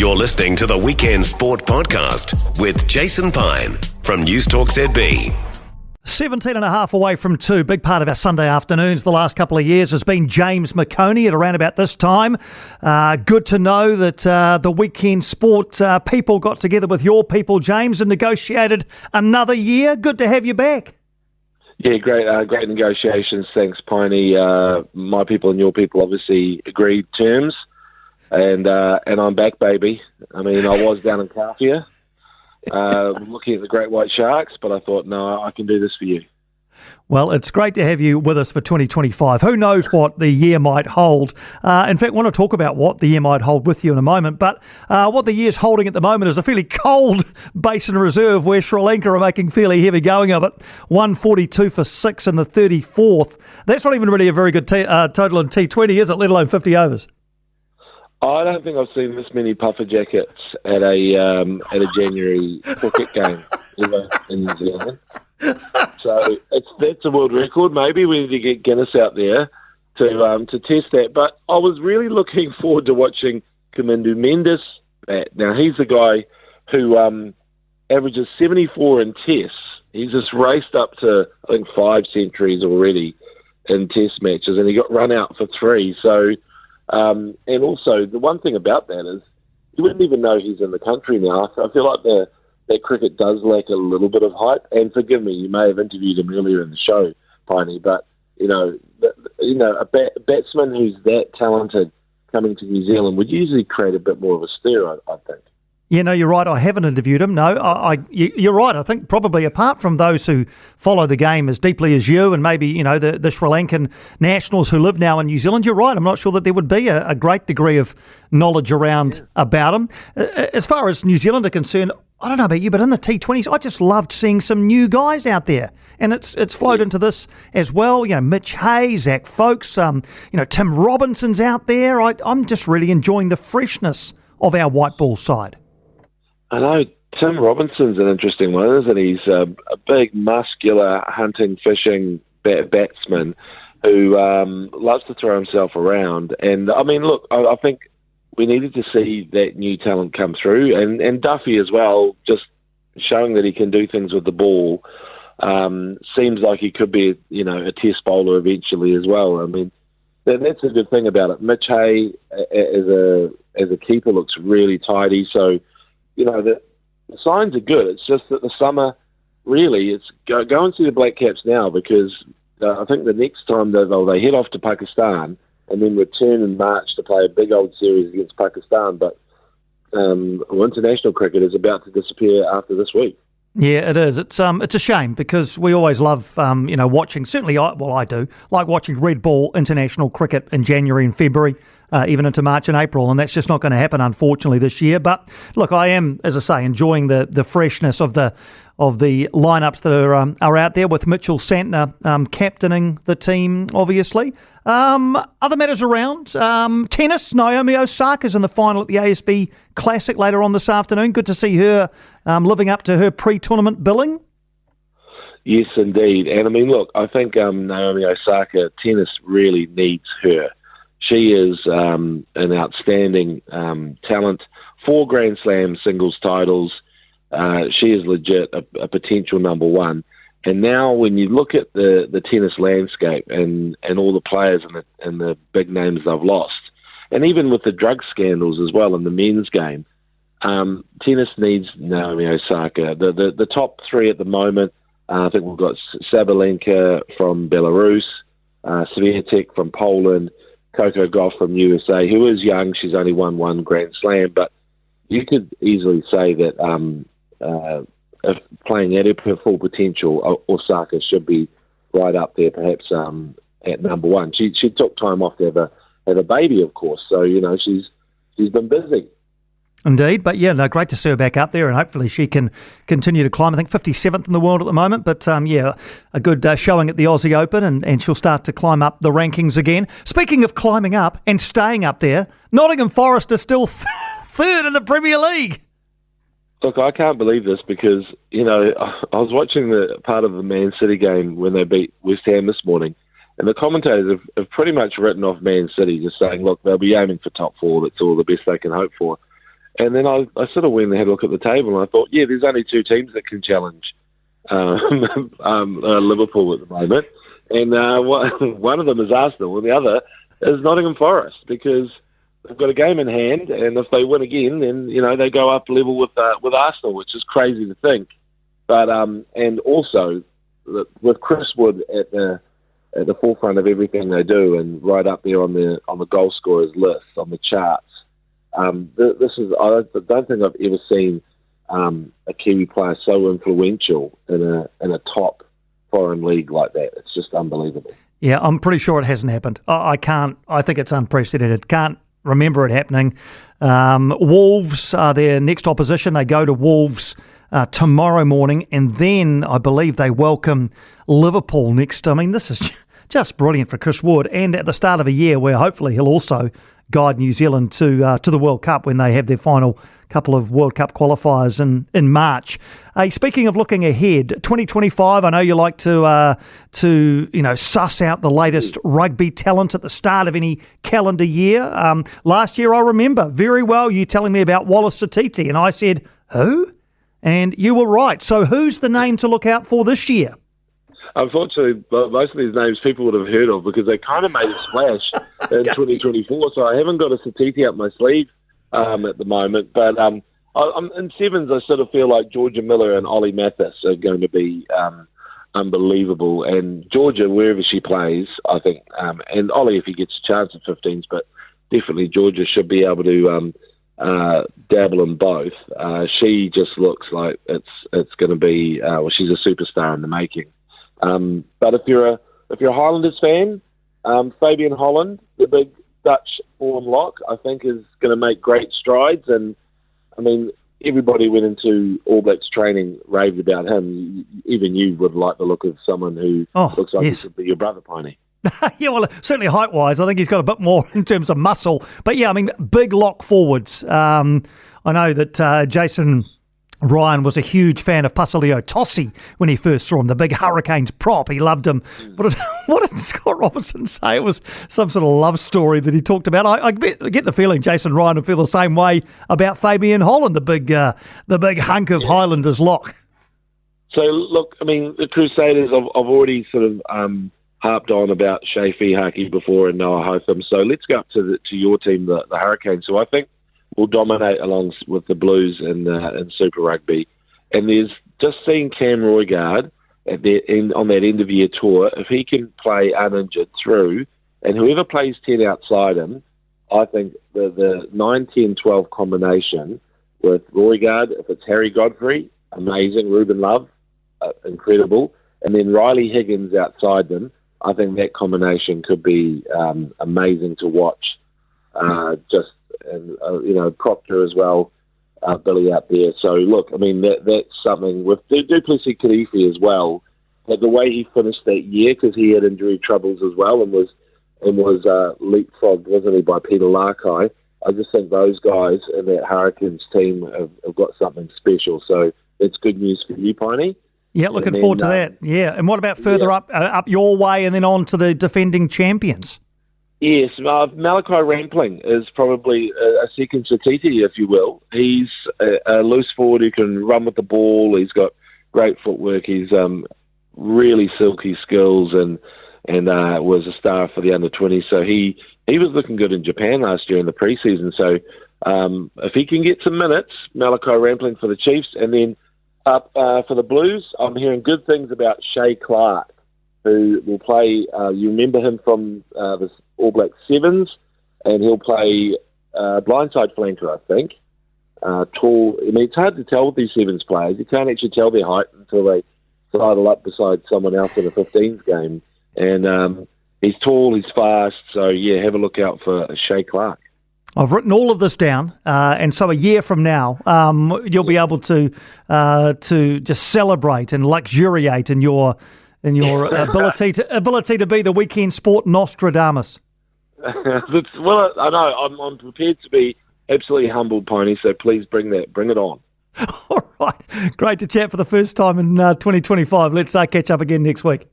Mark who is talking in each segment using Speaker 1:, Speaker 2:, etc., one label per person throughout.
Speaker 1: You're listening to the Weekend Sport Podcast with Jason Pine from News Talk ZB.
Speaker 2: 17 and a half away from 2. Big part of our Sunday afternoons the last couple of years has been James McOnie at around about this time. Good to know that the Weekend Sport people got together with your people, James, and negotiated another year. Good to have you back.
Speaker 3: Yeah, great negotiations. Thanks, Piney. My people and your people obviously agreed terms, and I'm back, baby. I mean, I was down in Carpia, looking at the great white sharks, but I thought, no, I can do this for you.
Speaker 2: Well, it's great to have you with us for 2025. Who knows what the year might hold? In fact, I want to talk about what the year might hold with you in a moment, but what the year's holding at the moment is a fairly cold Basin reserve where Sri Lanka are making fairly heavy going of it. 142 for 6 in the 34th. That's not even really a very good total in T20, is it, let alone 50 overs?
Speaker 3: I don't think I've seen this many puffer jackets at a January cricket game ever in New Zealand. So that's a world record. Maybe we need to get Guinness out there to test that. But I was really looking forward to watching Kamindu Mendes bat. Now he's the guy who averages 74 in tests. He's just raced up to I think 5 centuries already in test matches, and he got run out for 3. So. And also, the one thing about that is you wouldn't even know he's in the country now. I feel like that cricket does lack a little bit of hype. And forgive me, you may have interviewed him earlier in the show, Piney, but a batsman who's that talented coming to New Zealand would usually create a bit more of a stir, I think.
Speaker 2: Yeah, no, you're right. I haven't interviewed him. No, you're right. I think probably apart from those who follow the game as deeply as you and maybe, the Sri Lankan nationals who live now in New Zealand, you're right. I'm not sure that there would be a great degree of knowledge around about him. As far as New Zealand are concerned, I don't know about you, but in the T20s, I just loved seeing some new guys out there. And it's flowed into this as well. Mitch Hayes, Zach Folkes, Tim Robinson's out there. I'm just really enjoying the freshness of our white ball side.
Speaker 3: I know Tim Robinson's an interesting one, isn't he? He's a big, muscular, hunting, fishing batsman who loves to throw himself around. And, I mean, look, I think we needed to see that new talent come through. And Duffy as well, just showing that he can do things with the ball. Seems like he could be, a test bowler eventually as well. I mean, that's a good thing about it. Mitch Hay, as a keeper, looks really tidy. So, the signs are good. It's just that the summer, really, it's go and see the Black Caps now because I think the next time they head off to Pakistan and then return in March to play a big old series against Pakistan. But international cricket is about to disappear after this week.
Speaker 2: Yeah, it is. It's a shame because we always love, watching. Certainly, I do like watching red ball international cricket in January and February, even into March and April, and that's just not going to happen, unfortunately, this year. But look, I am, as I say, enjoying the freshness of the lineups that are out there with Mitchell Santner captaining the team, obviously. Other matters around tennis. Naomi Osaka's in the final at the ASB Classic later on this afternoon. Good to see her living up to her pre-tournament billing.
Speaker 3: Yes, indeed. And I mean, look, I think Naomi Osaka, tennis really needs her. She is an outstanding talent. 4 Grand Slam singles titles. She is legit a potential number one. And now when you look at the tennis landscape and all the players and the big names they've lost, and even with the drug scandals as well in the men's game, tennis needs Naomi Osaka. The top 3 at the moment, I think we've got Sabalenka from Belarus, Swiatek from Poland, Coco Gauff from USA, who is young. She's only won 1 Grand Slam, but you could easily say that if playing at her full potential, Osaka should be right up there, perhaps at number 1. She took time off to have a baby, of course, so she's been busy.
Speaker 2: Indeed, but yeah, no, great to see her back up there, and hopefully she can continue to climb. I think 57th in the world at the moment, but a good showing at the Aussie Open, and she'll start to climb up the rankings again. Speaking of climbing up and staying up there, Nottingham Forest is still third in the Premier League.
Speaker 3: Look, I can't believe this because, I was watching the part of the Man City game when they beat West Ham this morning, and the commentators have pretty much written off Man City, just saying, look, they'll be aiming for top 4. That's all the best they can hope for. And then I sort of went and had a look at the table, and I thought, yeah, there's only 2 teams that can challenge Liverpool at the moment. And one of them is Arsenal, and the other is Nottingham Forest, because they've got a game in hand, and if they win again, then they go up level with Arsenal, which is crazy to think. But and also with Chris Wood at the forefront of everything they do, and right up there on the goal scorers list on the charts. This is I don't think I've ever seen a Kiwi player so influential in a top foreign league like that. It's just unbelievable.
Speaker 2: Yeah, I'm pretty sure it hasn't happened. I think it's unprecedented. Can't remember it happening. Wolves are their next opposition. They go to Wolves tomorrow morning, and then I believe they welcome Liverpool next. I mean, this is just brilliant for Chris Wood, and at the start of a year where hopefully he'll also guide New Zealand to the World Cup when they have their final couple of World Cup qualifiers in March. Speaking of looking ahead, 2025, I know you like to suss out the latest rugby talent at the start of any calendar year. Last year, I remember very well you telling me about Wallace Satiti, and I said, who? And you were right. So who's the name to look out for this year?
Speaker 3: Unfortunately, most of these names people would have heard of because they kind of made a splash in 2024. So I haven't got a Satiti up my sleeve at the moment. But I'm in sevens, I sort of feel like Georgia Miller and Ollie Mathis are going to be unbelievable. And Georgia, wherever she plays, I think, and Ollie if he gets a chance at 15s, but definitely Georgia should be able to dabble in both. She just looks like it's going to be, she's a superstar in the making. But if you're a Highlanders fan, Fabian Holland, the big Dutch form lock, I think is going to make great strides. And I mean, everybody went into All Blacks training, raved about him. Even you would like the look of someone who looks like he could be your brother, Piney.
Speaker 2: Yeah, well, certainly height-wise, I think he's got a bit more in terms of muscle. But yeah, I mean, big lock forwards. I know that Jason Ryan was a huge fan of Pasaleo Tossi when he first saw him, the big Hurricanes prop. He loved him. What did Scott Robertson say? It was some sort of love story that he talked about. I get the feeling Jason Ryan would feel the same way about Fabian Holland, the big hunk of Highlanders lock.
Speaker 3: So, look, I mean, the Crusaders, I've already sort of harped on about Shea Fihaki before and Noah Hotham. So let's go up to your team, the Hurricanes, who I think will dominate along with the Blues in Super Rugby. And there's just seeing Cam Roigard on that end of year tour, if he can play uninjured through, and whoever plays 10 outside him, I think the 9-10-12 combination with Roigard, if it's Harry Godfrey, amazing, Ruben Love, incredible, and then Riley Higgins outside them, I think that combination could be amazing to watch. And Proctor as well, Billy out there. So look, I mean that's something with Duplessis Kirifi as well. But the way he finished that year, because he had injury troubles as well, and was leapfrogged, wasn't he, by Peter Larkai. I just think those guys in that Hurricanes team have got something special. So it's good news for you, Piney.
Speaker 2: Yeah, looking forward to that. Yeah, and what about further up your way and then on to the defending champions?
Speaker 3: Yes, Malachi Rampling is probably a second Satiti, if you will. He's a loose forward who can run with the ball. He's got great footwork. He's really silky skills and was a star for the under-20. So he was looking good in Japan last year in the preseason. So if he can get some minutes, Malachi Rampling for the Chiefs. And then up for the Blues, I'm hearing good things about Shea Clark, who will play, you remember him from the All Black Sevens, and he'll play blindside flanker, I think. Tall. I mean, it's hard to tell with these Sevens players. You can't actually tell their height until they sidle up beside someone else in a 15s game. And he's tall, he's fast, so yeah, have a look out for Shea Clark.
Speaker 2: I've written all of this down, and so a year from now, you'll be able to just celebrate and luxuriate in your ability to be the weekend sport Nostradamus.
Speaker 3: Well, I know I'm prepared to be absolutely humbled, Piney. So please bring it on.
Speaker 2: All right, great to chat for the first time in 2025. Let's catch up again next week.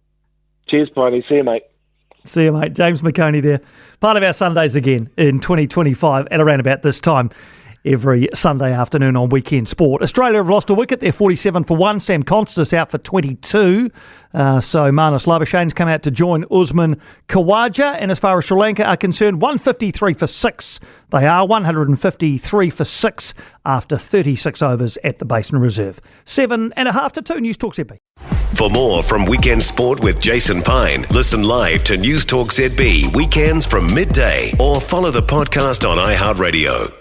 Speaker 3: Cheers, Piney. See you, mate.
Speaker 2: See you, mate. James McOnie there. Part of our Sundays again in 2025 at around about this time every Sunday afternoon on Weekend Sport. Australia have lost a wicket. They're 47 for 1. Sam Constas out for 22. So Marnus Labuschagne's come out to join Usman Khawaja. And as far as Sri Lanka are concerned, 153 for 6. They are 153 for 6 after 36 overs at the Basin Reserve. 7.5 to 2. News Talk ZB.
Speaker 1: For more from Weekend Sport with Jason Pine, listen live to News Talk ZB weekends from midday or follow the podcast on iHeartRadio.